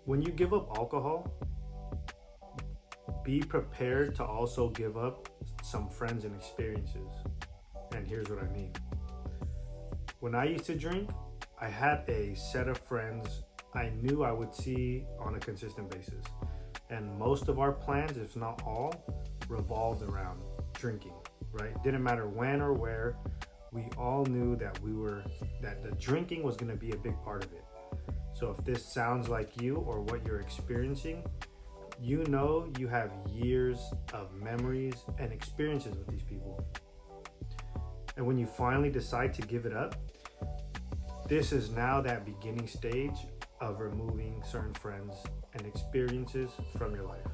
when you give up alcohol, be prepared to also give up some friends and experiences. And here's what I mean. When I used to drink, I had a set of friends I knew I would see on a consistent basis. And most of our plans, if not all, revolved around drinking, right? Didn't matter when or where, we all knew that the drinking was going to be a big part of it. So if this sounds like you or what you're experiencing, you know you have years of memories and experiences with these people. And when you finally decide to give it up, this is now that beginning stage of removing certain friends and experiences from your life.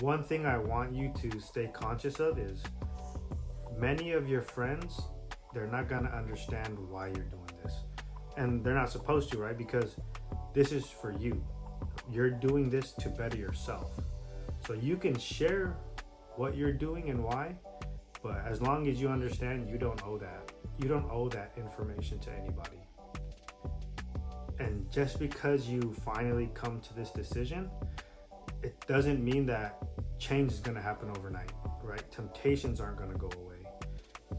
One thing I want you to stay conscious of is many of your friends, they're not going to understand why you're doing this. And they're not supposed to, right? Because this is for you. You're doing this to better yourself. So you can share what you're doing and why, but as long as you understand, you don't owe that. You don't owe that information to anybody. And just because you finally come to this decision, it doesn't mean that change is going to happen overnight, right? Temptations aren't going to go away.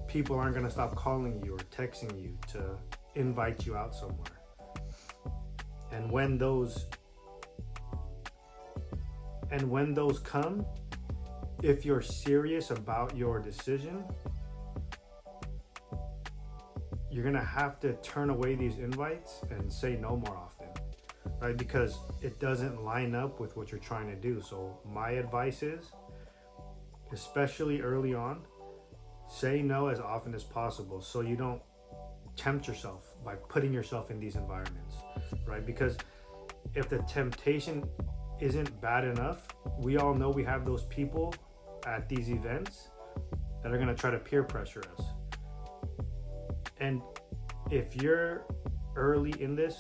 People aren't going to stop calling you or texting you to invite you out somewhere. And when those come, if you're serious about your decision, you're gonna have to turn away these invites and say no more often, right? Because it doesn't line up with what you're trying to do. So my advice is, especially early on, say no as often as possible so you don't tempt yourself by putting yourself in these environments, right? Because if the temptation isn't bad enough, we all know we have those people at these events that are going to try to peer pressure us. And if you're early in this,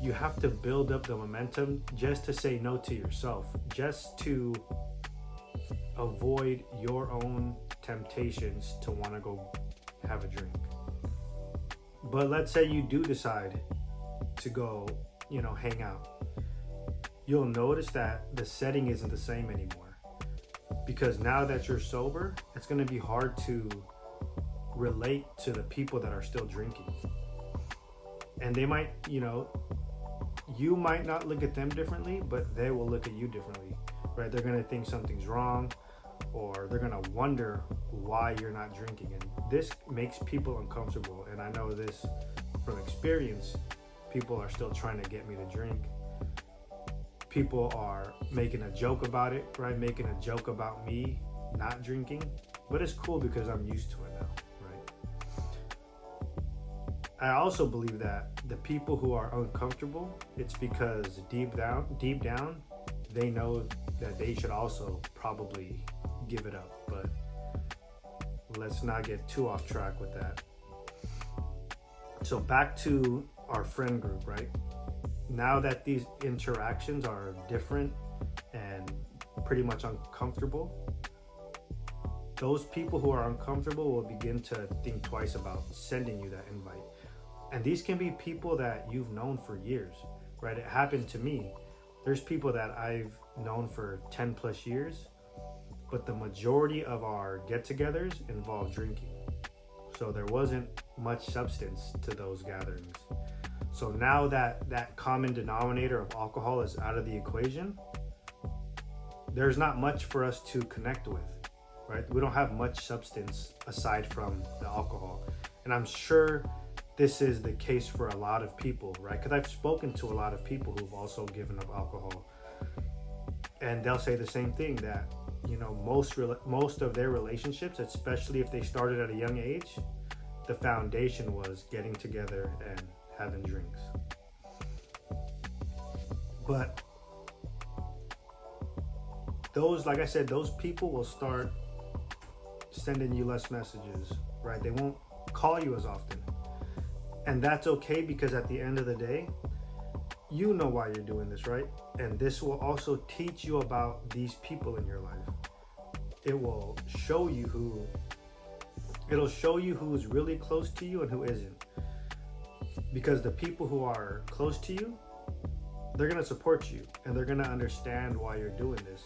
you have to build up the momentum just to say no to yourself, just to avoid your own temptations to want to go have a drink. But let's say you do decide to go, hang out. You'll notice that the setting isn't the same anymore. Because now that you're sober, it's going to be hard to relate to the people that are still drinking. And they might, you might not look at them differently, but they will look at you differently, right? They're going to think something's wrong, or they're going to wonder why you're not drinking. And this makes people uncomfortable. And I know this from experience. People are still trying to get me to drink. People are making a joke about it, right? Making a joke about me not drinking. But it's cool because I'm used to it now, right? I also believe that the people who are uncomfortable, it's because deep down, they know that they should also probably give it up. But let's not get too off track with that. So back to our friend group, right? Now that these interactions are different and pretty much uncomfortable, those people who are uncomfortable will begin to think twice about sending you that invite. And these can be people that you've known for years, right? It happened to me. There's people that I've known for 10 plus years, but the majority of our get-togethers involved drinking. So there wasn't much substance to those gatherings. So now that that common denominator of alcohol is out of the equation, there's not much for us to connect with, right? We don't have much substance aside from the alcohol. And I'm sure this is the case for a lot of people, right? Because I've spoken to a lot of people who've also given up alcohol. And they'll say the same thing, that most of their relationships, especially if they started at a young age, the foundation was getting together and having drinks. But like I said, those people will start sending you less messages, right? They won't call you as often. And that's okay, because at the end of the day, you know why you're doing this, right? And this will also teach you about these people in your life. It will show you who's really close to you and who isn't. Because the people who are close to you, they're going to support you and they're going to understand why you're doing this,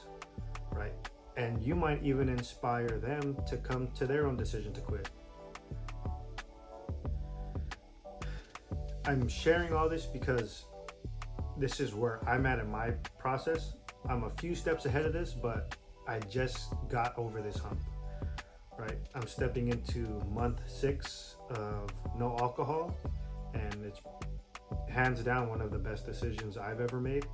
right? And you might even inspire them to come to their own decision to quit. I'm sharing all this because this is where I'm at in my process. I'm a few steps ahead of this, but I just got over this hump, right? I'm stepping into month 6 of no alcohol, and it's hands down one of the best decisions I've ever made.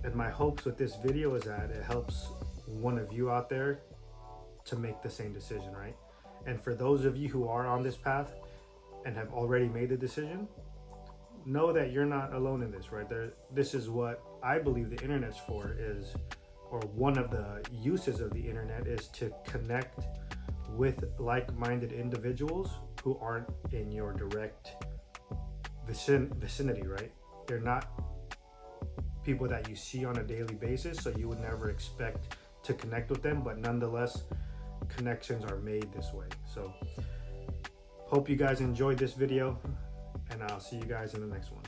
And my hopes with this video is that it helps one of you out there to make the same decision, right? And for those of you who are on this path and have already made the decision, know that you're not alone in this, right? This is what I believe the internet's for, or one of the uses of the internet is to connect with like-minded individuals who aren't in your direct vicinity, right? They're not people that you see on a daily basis, so you would never expect to connect with them, but nonetheless, connections are made this way. So hope you guys enjoyed this video, and I'll see you guys in the next one.